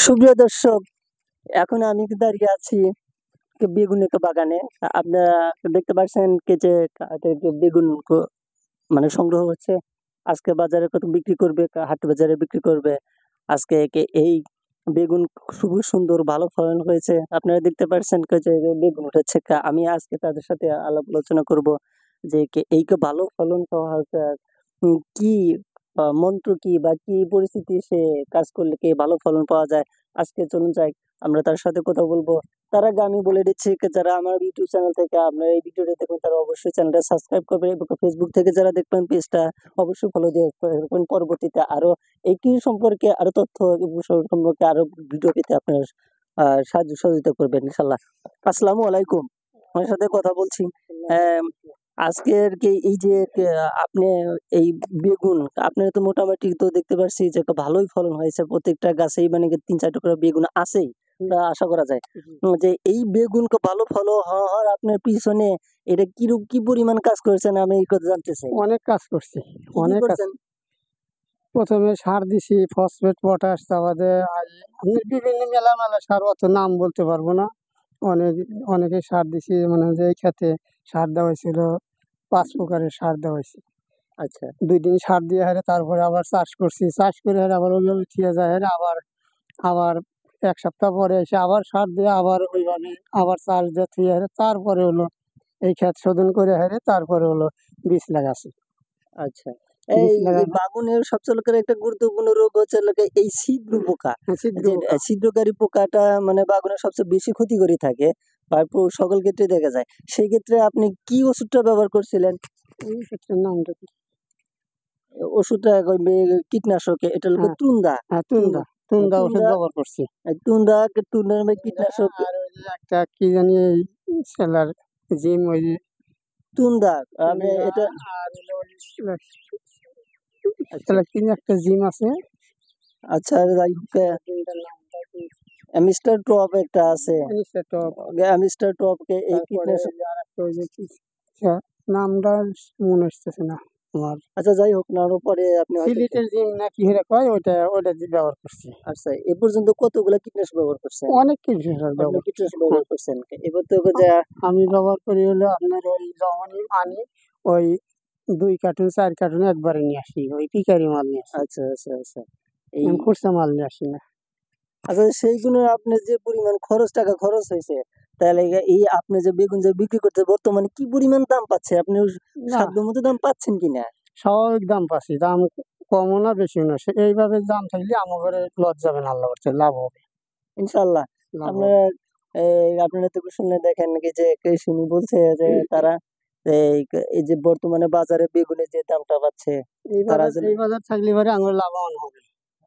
সুপ্রিয় দর্শক, এখন আমি দাঁড়িয়ে আছি বেগুন একটা বাগানে। আপনারা দেখতে পাচ্ছেন যে বেগুন মানে সংগ্রহ হচ্ছে। আজকে বাজারে কত বিক্রি করবে, হাট বাজারে বিক্রি করবে। আজকে এই বেগুন খুবই সুন্দর ভালো ফলন হয়েছে। আপনারা দেখতে পাচ্ছেন যে বেগুন উঠেছে। আমি আজকে তাদের সাথে আলাপ আলোচনা করব যে এই ভালো ফলন পাওয়া হচ্ছে কি মন্ত্র কি বা কি পরিস্থিতি সে কাজ করলে কি ভালো ফলন পাওয়া যায়। আজকে চলুন যাই, আমরা তার সাথে কথা বলবো। তার আগে আমি বলে দিচ্ছি যারা আমার ইউটিউব চ্যানেল থেকে আপনারা এই ভিডিওটা দেখুন তারা অবশ্যই চ্যানেলটা সাবস্ক্রাইব করবে এবং ফেসবুক থেকে যারা দেখবেন পেজটা অবশ্যই ফলো দিয়ে রাখবেন। পরবর্তীতে আরো এই সম্পর্কে আরো তথ্য সম্পর্কে আরো ভিডিও পেতে আপনার সাহায্য সহযোগিতা করবেন ইনশাল্লাহ। আসসালামু আলাইকুম, আপনার সাথে কথা বলছি। আহ, আজকের এই যে আপনি এই বেগুন আপনার তো মোটামুটি তো দেখতে পাচ্ছি যে একটা ভালোই ফলন হয়েছে, প্রত্যেকটা গাছেই মানে ৩-৪ টুকরা বেগুন আছেই, তা আশা করা যায়। যে এই বেগুন ভালো ফলন হওয়ার আপনার পিছনে এটা কি পরিমাণ কাজ করেছেন আমি এই কথা জানতে চাই। অনেক কাজ করছি, অনেক কাজ। প্রথমে সার দিছি, ফসফেট, পটাশ, তারপরে বিভিন্ন মেলা সার, অত নাম বলতে পারবো না। অনেকে সার দিছি, মানে যে এই খেতে সার দেওয়া হয়েছিল 5 প্রকারের সার দেওয়া হয়েছে। আচ্ছা, 2 দিন সার দিয়ে হারে তারপরে আবার চাষ করছি, চাষ করে হারে আবার ওইভাবে থিয়ে যায় হারে আবার আবার 1 সপ্তাহ পরে এসে আবার সার দিয়ে আবার ওইভাবে আবার চাষ দিয়ে থিয়ে হারে তারপরে হলো এই ক্ষেত শোধন করে হারে তারপরে হলো বীজ লাগাছি। আচ্ছা। এই বাগুনের সবচেয়ে একটা গুরুত্বপূর্ণ রোগ হচ্ছে এই ছিদ্র পোকা। ছিদ্রকারী পোকাটা মানে বাগুনের সবচেয়ে বেশি ক্ষতিকরী থাকে বা সকল ক্ষেত্রে দেখা যায়। সেই ক্ষেত্রে আপনি কি ওষুধটা ব্যবহার করছিলেন? এই ওষুধটার নামটা কি? ওষুধটা কীটনাশক, এটা হলো তুন্দা। তুন্দা ওষুধ ব্যবহার করছি। তুন্দার কীটনাশক একটা কি জানি সেলার জিম, ওই তুন্দা এটা কি একটা জিম আছে। আচ্ছা, যাই হোক, মিস্টার টপ একটা আছে, মিস্টার টপ এই কীটনাশক নামটা মনে আসতেছে না আমার। আচ্ছা, যাই হোক না, পরে আপনি সিলেটের জিম না কি হেরে কয়, ওইটা ব্যবহার করছি। আচ্ছা, এ পর্যন্ত কতগুলা কীটনাশক ব্যবহার করছেন? অনেক কীটনাশক ব্যবহার করছেন। এবার তো আমি ব্যবহার করি হলো আপনার ওই যখনই আনি ওই 2 কার্টুন 4 কার্টুন একবারে নিয়ে আসি, ওই পিকারি মাল নিয়ে আসি। আচ্ছা আচ্ছা আচ্ছা, এই খুচরা মাল নিয়ে আসি না। আচ্ছা, সেইগুলো আপনার যে পরিমাণ টাকা খরচ হয়েছে, তাহলে এই আপনি যে বেগুন যে বিক্রি করতে বর্তমানে কি পরিমাণ দাম পাচ্ছে? আপনি সাধ্য মতো দাম পাচ্ছেন কিনা? স্বাভাবিক দাম পাচ্ছি, দাম কমও না বেশিও না। এইভাবে দাম থাকলে আমার ঘরে লস যাবে না, আল্লাহ করছে লাভ হবে ইনশাল্লাহ। আপনারা তো শুনলে দেখেন নাকি যে কৃষি বলছে যে তারা এই যে বর্তমানে বাজারে বেগুনের যে দামটা পাচ্ছে, তারা এই বাজার থাকলে পরে আমরা লাভবান হবে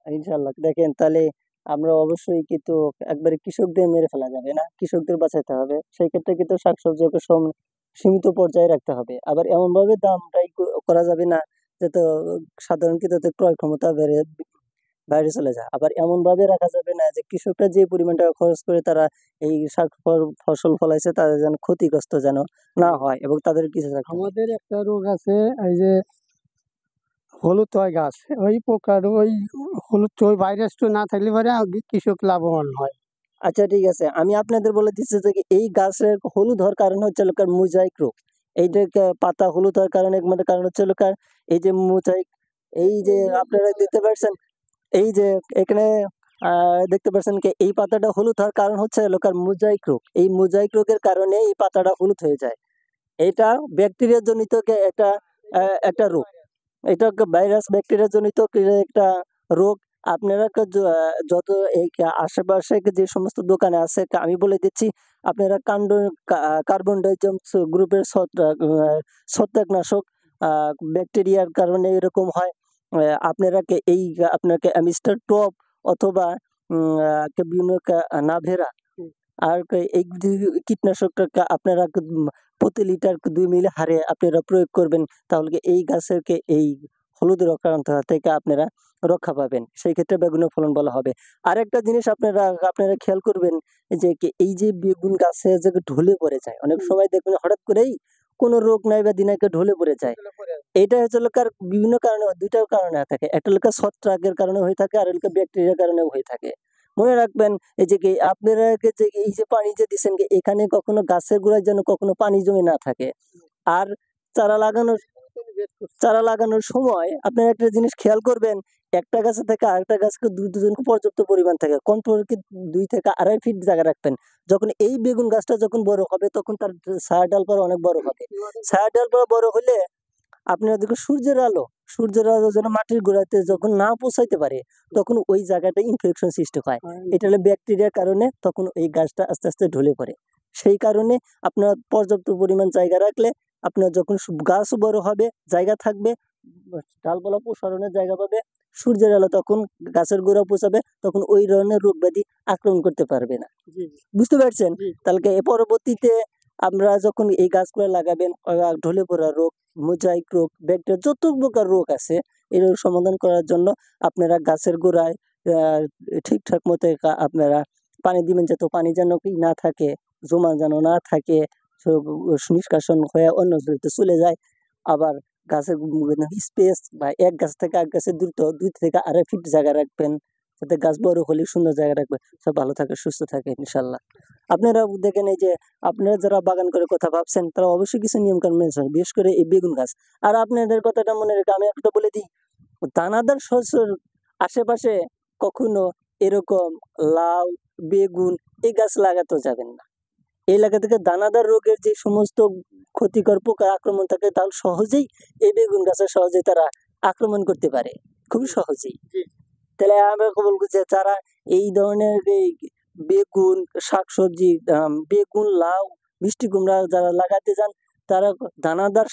ইনশাল্লাহ। দেখেন তাহলে আমরা অবশ্যই কিন্তু একবারে কৃষকদের মেরে ফেলা যাবে না, কৃষকদের বাঁচাতে হবে। সেই ক্ষেত্রে কিন্তু শাকসবজিকে সীমিত পর্যায়ে রাখতে হবে। আবার এমন ভাবে দামটাই করা যাবে না যাতে সাধারণ ক্রেতাদের ক্রয় ক্ষমতা বাইরে চলে যায়। আবার এমন ভাবে রাখা যাবে না যে কৃষকরা যে পরিমাণ টাকা খরচ করে তারা এই ফসল ফলাইছে তাদের যেন ক্ষতিগ্রস্ত যেন না হয় এবং তাদের কিছু আমাদের একটা রোগ আছে, এই যে হলুদ হয় গাছ, ওই পোকার ওই হলুদ ওই ভাইরাসটা না থাকলে পরে কৃষক লাভবান হয়। আচ্ছা, ঠিক আছে, আমি আপনাদের বলে দিচ্ছি যে এই গাছের হলুদ হওয়ার কারণ হচ্ছে মোজাইক রোগ। এইটা পাতা হলুদ হওয়ার কারণে একমাত্র কারণ হচ্ছে এই যে মোজাইক। এই যে আপনারা দেখতে পাচ্ছেন, এই যে এখানে দেখতে পাচ্ছেন এই পাতাটা হলুদ হওয়ার কারণ হচ্ছে মোজাইক রোগ। এই মোজাইক রোগের কারণে এই পাতাটা হলুদ হয়ে যায়। এটা ব্যাকটেরিয়া জনিত একটা রোগ। এটা ভাইরাস ব্যাকটেরিয়া জনিত একটা রোগ। আপনারা যত এই আশেপাশে যে সমস্ত দোকানে আছে আমি বলে দিচ্ছি, আপনারা কার্বন ডাইজম গ্রুপের ছত্রাকনাশক ব্যাকটেরিয়ার কারণে এরকম হয়। আপনারা আপনাকে মিস্টার টপ অথবা বিভিন্ন নাভেরা আর এই কীটনাশকটা আপনারা প্রতি লিটার 2 মিলি হারে আপনারা প্রয়োগ করবেন। তাহলে এই গাছের এই হলুদের আক্রান্ত থেকে আপনারা রক্ষা পাবেন। সেই ক্ষেত্রে বেগুনের ফলন ভালো হবে। আরেকটা জিনিস আপনারা খেয়াল করবেন যে এই যে বেগুন গাছে যে ঢলে পড়ে যায়, অনেক সময় দেখবেন হঠাৎ করেই কোনো রোগ নাই বা দিনাকে ঢলে পড়ে যায়। এটা হচ্ছে বিভিন্ন কারণে, 2টা কারণে থাকে। একটা ছত্রাকের কারণে হয়ে থাকে আর ব্যাকটেরিয়ার কারণে হয়ে থাকে। মনে রাখবেন এই যে কি আপনারা যে এই যে পানি যে দিচ্ছেন এখানে কখনো গাছের গোড়ায় যেন কখনো পানি জমে না থাকে। আর চারা লাগানোর চারা লাগানোর সময় আপনারা একটা জিনিস খেয়াল করবেন, একটা গাছে থেকে আরেকটা গাছকে দুজন পর্যাপ্ত পরিমাণ থাকে, কমপক্ষে 2 থেকে 2.5 ফিট জায়গা রাখবেন। যখন এই বেগুন গাছটা যখন বড় হবে তখন তার ছায়া ডালপালা অনেক বড় হবে। ছায়া ডালপালা বড় হলে আপনার দেখুন সূর্যের আলো যেন মাটির গোড়াতে যখন না পৌঁছাইতে পারে তখন ওই জায়গাটা ইনফেকশন সৃষ্টি হয়। এটা হলো ব্যাকটেরিয়ার কারণে তখন এই গাছটা আস্তে আস্তে ঢলে পড়ে। সেই কারণে আপনার পর্যাপ্ত পরিমাণ জায়গা রাখলে আপনার যখন গাছ বড় হবে জায়গা থাকবে, ডালপালা প্রসারণের জায়গা পাবে, সূর্যের আলো তখন গাছের গোড়া পৌঁছাবে, তখন ওই ধরনের রোগ ব্যাধি আক্রমণ করতে পারবে না। বুঝতে পারছেন? তাহলে পরবর্তীতে আমরা যখন এই গাছগুলো লাগাবেন ঢলে পড়া রোগ, মোজাইক রোগ, ব্যাকটেরিয়া যত প্রকার রোগ আছে এই রোগ সমাধান করার জন্য আপনারা গাছের গোড়ায় ঠিকঠাক মতো আপনারা পানি দিবেন, যাতে পানি যেন কি না থাকে, জমা যেন না থাকে, নিষ্কাশন হয়ে অন্য জমিতে চলে যায়। আবার গাছের স্পেস বা এক গাছ থেকে এক গাছের দূরত্ব 2 থেকে 2.5 ফিট জায়গা রাখবেন, যাতে গাছ বড় হলে সুন্দর জায়গা রাখবে, সব ভালো থাকে সুস্থ থাকে ইনশাল্লাহ। আপনারা দেখেন এই যে আপনারা যারা বাগান করে কথা ভাবছেন তারা অবশ্যই কিছু নিয়ম কানুন মেনে চলবেন, বিশেষ করে এই বেগুন গাছ। আর আপনাদের কথাটা মনে রেখে আমি একটা বলে দিই, দানাদার শস্যের আশেপাশে কখনো এরকম লাউ, বেগুন এই গাছ লাগাতে যাবেন না। এই এলাকা থেকে দানাদার রোগের যে সমস্ত ক্ষতিকর পোকা আক্রমণ থাকে তাহলে সহজেই এই বেগুন গাছে সহজেই তারা আক্রমণ করতে পারে, খুবই সহজেই। তাহলে আমরা বলবো যে যারা এই ধরনের এই বেগুন, শাকসবজি, বেগুন, লাউ, মিষ্টি কুমড়া যারা লাগাতে যান তারা দানাদার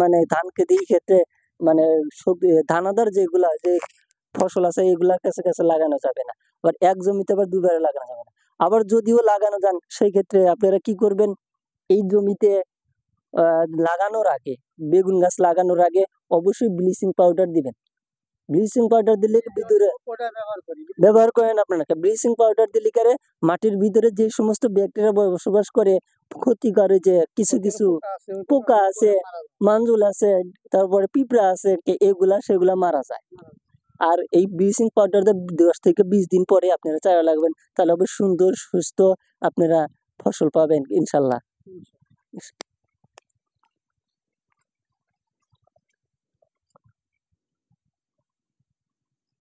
মানে ধান খেতে এই ক্ষেত্রে মানে দানাদার যেগুলা যে ফসল আছে এগুলা কাছে কাছে লাগানো যাবে না। আবার এক জমিতে আবার দুবারে লাগানো যাবে না। আবার যদিও লাগানো যান সেই ক্ষেত্রে আপনারা কি করবেন, এই জমিতে লাগানোর আগে, বেগুন গাছ লাগানোর আগে অবশ্যই ব্লিচিং পাউডার দিবেন। ব্লিচিং পাউডার দিলে ভিতরে ব্যবহার করেন আপনারা। ব্লিচিং পাউডার দিলে কারে মাটির ভিতরে যে সমস্ত ব্যাকটেরিয়া বসবাস করে ক্ষতি করে, যে কিছু কিছু পোকা আছে, মাঞ্জুল আছে, তারপরে পিঁপড়া আছে, সেগুলা মারা যায়। আর এই ব্লিচিং পাউডার 10 থেকে 20 দিন পরে আপনারা চারা লাগবেন, তাহলে সুন্দর সুস্থ আপনারা ফসল পাবেন ইনশাল্লাহ।